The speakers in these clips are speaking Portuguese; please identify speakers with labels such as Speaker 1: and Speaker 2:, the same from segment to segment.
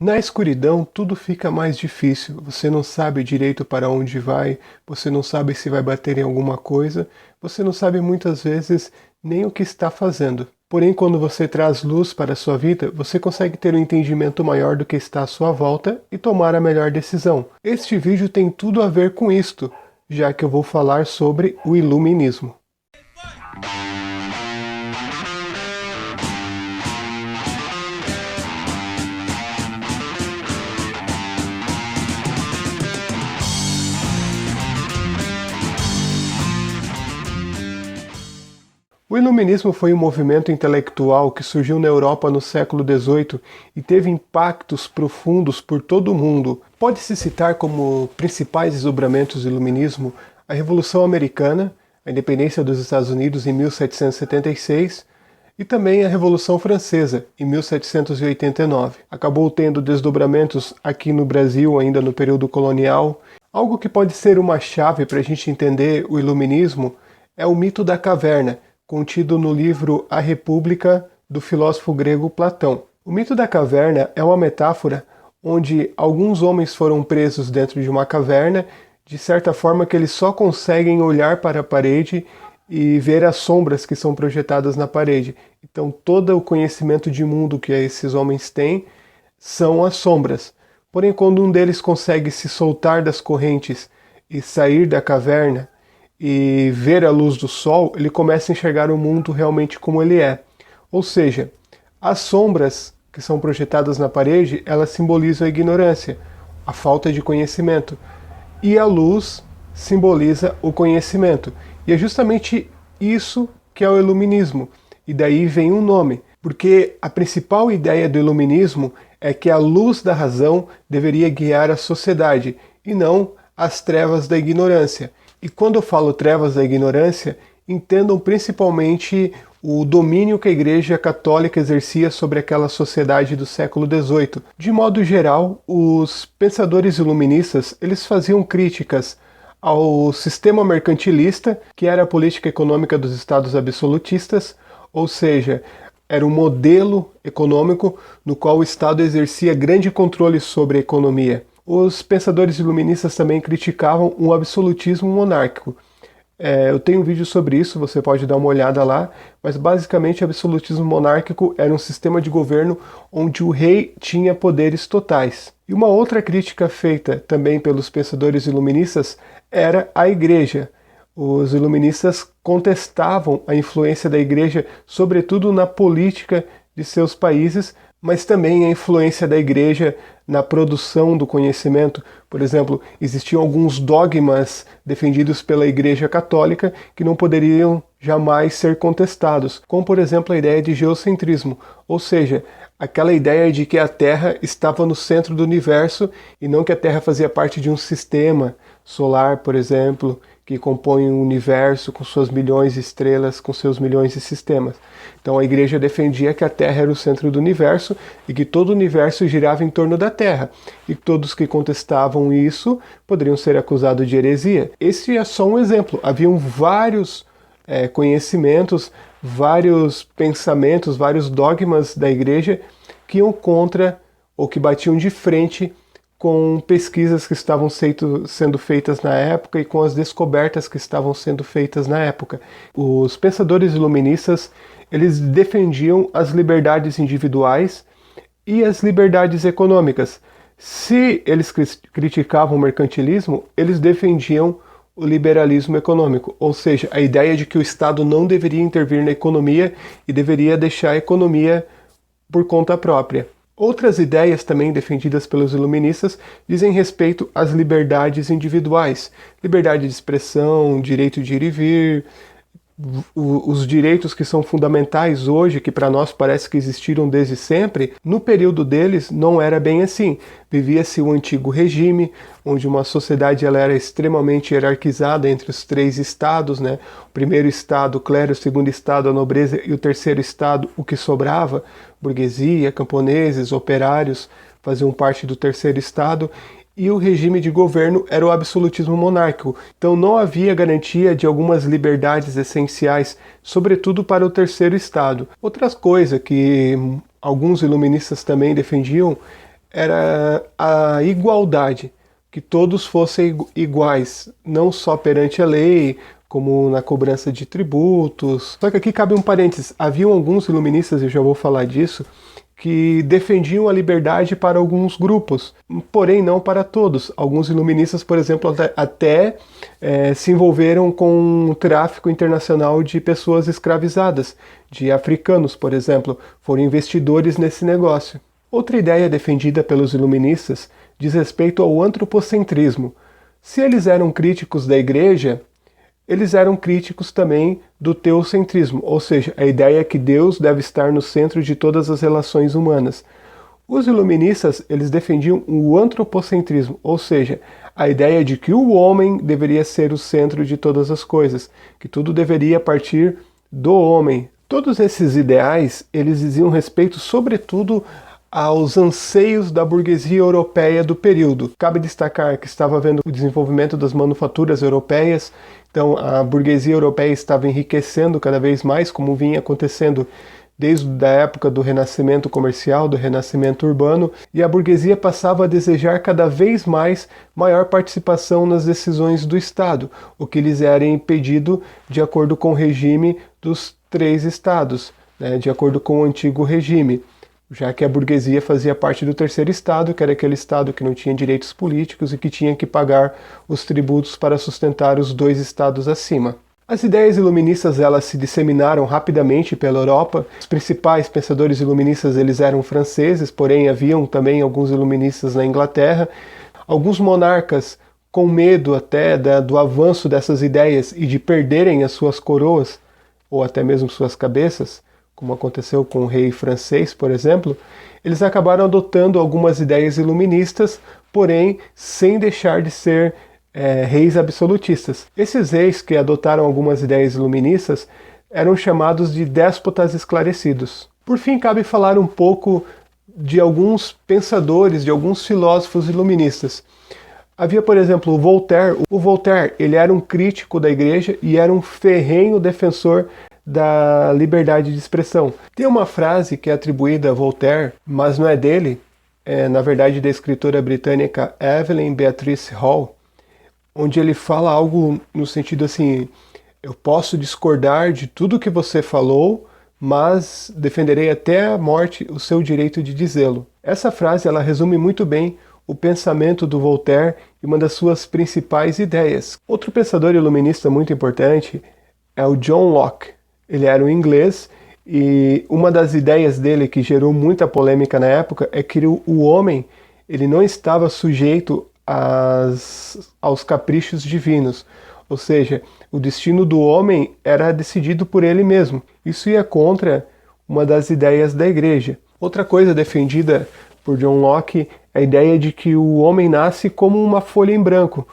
Speaker 1: Na escuridão, tudo fica mais difícil. Você não sabe direito para onde vai, você não sabe se vai bater em alguma coisa, você não sabe muitas vezes nem o que está fazendo. Porém, quando você traz luz para a sua vida, você consegue ter um entendimento maior do que está à sua volta e tomar a melhor decisão. Este vídeo tem tudo a ver com isto, já que eu vou falar sobre o iluminismo. O Iluminismo foi um movimento intelectual que surgiu na Europa no século XVIII e teve impactos profundos por todo o mundo. Pode-se citar como principais desdobramentos do Iluminismo a Revolução Americana, a independência dos Estados Unidos em 1776 e também a Revolução Francesa em 1789. Acabou tendo desdobramentos aqui no Brasil ainda no período colonial. Algo que pode ser uma chave para a gente entender o Iluminismo é o mito da caverna, contido no livro A República, do filósofo grego Platão. O mito da caverna é uma metáfora onde alguns homens foram presos dentro de uma caverna, de certa forma que eles só conseguem olhar para a parede e ver as sombras que são projetadas na parede. Então todo o conhecimento de mundo que esses homens têm são as sombras. Porém, quando um deles consegue se soltar das correntes e sair da caverna, e ver a luz do sol, ele começa a enxergar o mundo realmente como ele é. Ou seja, as sombras que são projetadas na parede, elas simbolizam a ignorância, a falta de conhecimento. E a luz simboliza o conhecimento. E é justamente isso que é o iluminismo. E daí vem um nome, porque a principal ideia do iluminismo é que a luz da razão deveria guiar a sociedade, e não as trevas da ignorância. E quando eu falo trevas da ignorância, entendam principalmente o domínio que a Igreja Católica exercia sobre aquela sociedade do século XVIII. De modo geral, os pensadores iluministas eles faziam críticas ao sistema mercantilista, que era a política econômica dos estados absolutistas, ou seja, era um modelo econômico no qual o Estado exercia grande controle sobre a economia. Os pensadores iluministas também criticavam o absolutismo monárquico. Eu tenho um vídeo sobre isso, você pode dar uma olhada lá, mas basicamente o absolutismo monárquico era um sistema de governo onde o rei tinha poderes totais. E uma outra crítica feita também pelos pensadores iluministas era a Igreja. Os iluministas contestavam a influência da Igreja, sobretudo na política de seus países, mas também a influência da Igreja na produção do conhecimento. Por exemplo, existiam alguns dogmas defendidos pela Igreja Católica que não poderiam jamais ser contestados, como por exemplo a ideia de geocentrismo, ou seja, aquela ideia de que a Terra estava no centro do universo e não que a Terra fazia parte de um sistema solar, por exemplo, que compõe um universo com suas milhões de estrelas, com seus milhões de sistemas. Então a Igreja defendia que a Terra era o centro do universo e que todo o universo girava em torno da Terra. E todos que contestavam isso poderiam ser acusados de heresia. Esse é só um exemplo. Haviam vários conhecimentos, vários pensamentos, vários dogmas da Igreja que iam contra ou que batiam de frente com pesquisas que estavam sendo feitas na época e com as descobertas que estavam sendo feitas na época. Os pensadores iluministas, eles defendiam as liberdades individuais e as liberdades econômicas. Se eles criticavam o mercantilismo, eles defendiam o liberalismo econômico, ou seja, a ideia de que o Estado não deveria intervir na economia e deveria deixar a economia por conta própria. Outras ideias também defendidas pelos iluministas dizem respeito às liberdades individuais, liberdade de expressão, direito de ir e vir, os direitos que são fundamentais hoje, que para nós parece que existiram desde sempre. No período deles não era bem assim. Vivia-se o antigo regime, onde uma sociedade ela era extremamente hierarquizada entre os três estados, né? O primeiro estado, o clero, o segundo estado, a nobreza, e o terceiro estado, o que sobrava, burguesia, camponeses, operários, faziam parte do terceiro estado. E o regime de governo era o absolutismo monárquico. Então não havia garantia de algumas liberdades essenciais, sobretudo para o terceiro estado. Outra coisa que alguns iluministas também defendiam era a igualdade, que todos fossem iguais, não só perante a lei, como na cobrança de tributos. Só que aqui cabe um parênteses, haviam alguns iluministas, eu já vou falar disso, que defendiam a liberdade para alguns grupos, porém não para todos. Alguns iluministas, por exemplo, até se envolveram com o tráfico internacional de pessoas escravizadas, de africanos, por exemplo, foram investidores nesse negócio. Outra ideia defendida pelos iluministas diz respeito ao antropocentrismo. Se eles eram críticos da igreja, eles eram críticos também do teocentrismo, ou seja, a ideia é que Deus deve estar no centro de todas as relações humanas. Os iluministas, eles defendiam o antropocentrismo, ou seja, a ideia de que o homem deveria ser o centro de todas as coisas, que tudo deveria partir do homem. Todos esses ideais, eles diziam respeito, sobretudo, aos anseios da burguesia europeia do período. Cabe destacar que estava havendo o desenvolvimento das manufaturas europeias, então a burguesia europeia estava enriquecendo cada vez mais, como vinha acontecendo desde a época do renascimento comercial, do renascimento urbano, e a burguesia passava a desejar cada vez mais maior participação nas decisões do Estado, o que lhes era impedido de acordo com o regime dos 3 estados, né, de acordo com o antigo regime, já que a burguesia fazia parte do 3º estado, que era aquele estado que não tinha direitos políticos e que tinha que pagar os tributos para sustentar os 2 estados acima. As ideias iluministas, elas se disseminaram rapidamente pela Europa. Os principais pensadores iluministas, eles eram franceses, porém haviam também alguns iluministas na Inglaterra. Alguns monarcas, com medo até do avanço dessas ideias e de perderem as suas coroas, ou até mesmo suas cabeças, como aconteceu com o rei francês, por exemplo, eles acabaram adotando algumas ideias iluministas, porém sem deixar de ser reis absolutistas. Esses reis que adotaram algumas ideias iluministas eram chamados de déspotas esclarecidos. Por fim, cabe falar um pouco de alguns pensadores, de alguns filósofos iluministas. Havia, por exemplo, o Voltaire. O Voltaire, ele era um crítico da igreja e era um ferrenho defensor da liberdade de expressão. Tem uma frase que é atribuída a Voltaire, mas não é dele, é na verdade da escritora britânica Evelyn Beatrice Hall, onde ele fala algo no sentido assim: eu posso discordar de tudo que você falou, mas defenderei até a morte o seu direito de dizê-lo. Essa frase, ela resume muito bem o pensamento do Voltaire e uma das suas principais ideias. Outro pensador iluminista muito importante é o John Locke. Ele era um inglês e uma das ideias dele que gerou muita polêmica na época é que o homem, ele não estava sujeito aos caprichos divinos, ou seja, o destino do homem era decidido por ele mesmo. Isso ia contra uma das ideias da igreja. Outra coisa defendida por John Locke é a ideia de que o homem nasce como uma folha em branco,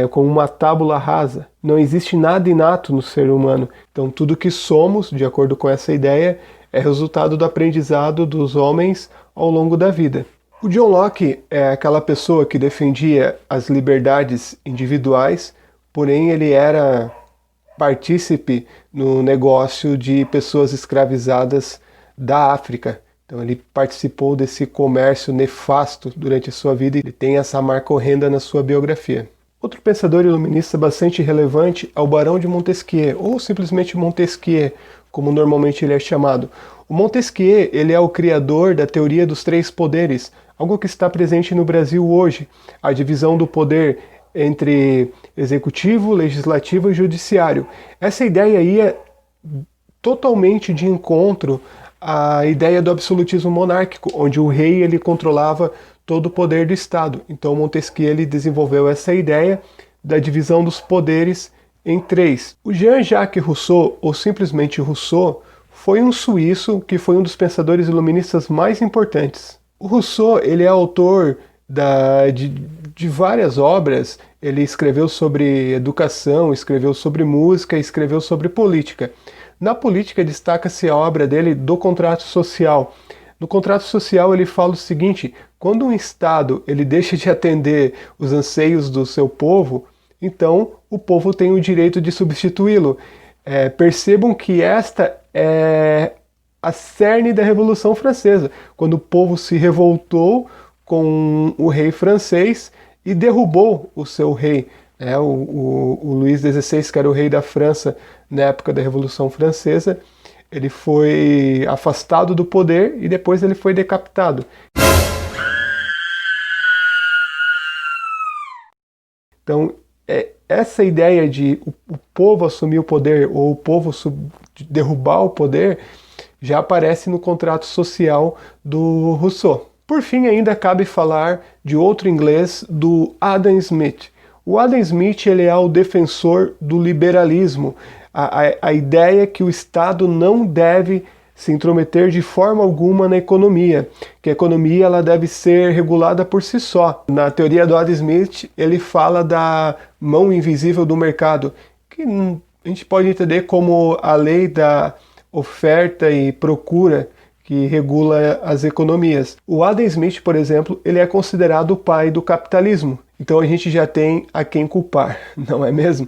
Speaker 1: como uma tábula rasa. Não existe nada inato no ser humano. Então tudo que somos, de acordo com essa ideia, é resultado do aprendizado dos homens ao longo da vida. O John Locke é aquela pessoa que defendia as liberdades individuais, porém ele era partícipe no negócio de pessoas escravizadas da África. Então ele participou desse comércio nefasto durante a sua vida e ele tem essa marca horrenda na sua biografia. Outro pensador iluminista bastante relevante é o Barão de Montesquieu, ou simplesmente Montesquieu, como normalmente ele é chamado. O Montesquieu, ele é o criador da teoria dos 3 poderes, algo que está presente no Brasil hoje, a divisão do poder entre executivo, legislativo e judiciário. Essa ideia ia totalmente de encontro à ideia do absolutismo monárquico, onde o rei ele controlava todo o poder do Estado. Então Montesquieu ele desenvolveu essa ideia da divisão dos poderes em 3. O Jean-Jacques Rousseau, ou simplesmente Rousseau, foi um suíço que foi um dos pensadores iluministas mais importantes. O Rousseau ele é autor de várias obras. Ele escreveu sobre educação, escreveu sobre música, escreveu sobre política. Na política destaca-se a obra dele do Contrato Social. No Contrato Social ele fala o seguinte: quando um Estado ele deixa de atender os anseios do seu povo, então o povo tem o direito de substituí-lo. Percebam que esta é a cerne da Revolução Francesa, quando o povo se revoltou com o rei francês e derrubou o seu rei. O Luís XVI, que era o rei da França na época da Revolução Francesa, ele foi afastado do poder e depois ele foi decapitado. Então, essa ideia de o povo assumir o poder ou o povo derrubar o poder já aparece no contrato social do Rousseau. Por fim, ainda cabe falar de outro inglês, do Adam Smith. O Adam Smith ele é o defensor do liberalismo, a ideia que o Estado não deve se intrometer de forma alguma na economia, que a economia ela deve ser regulada por si só. Na teoria do Adam Smith, ele fala da mão invisível do mercado, que a gente pode entender como a lei da oferta e procura que regula as economias. O Adam Smith, por exemplo, ele é considerado o pai do capitalismo. Então a gente já tem a quem culpar, não é mesmo?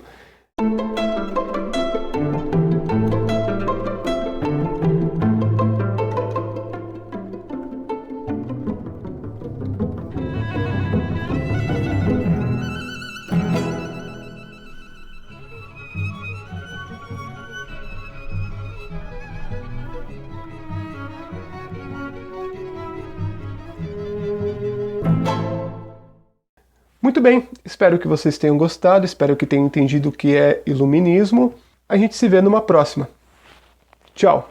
Speaker 1: Muito bem, espero que vocês tenham gostado, espero que tenham entendido o que é iluminismo. A gente se vê numa próxima. Tchau!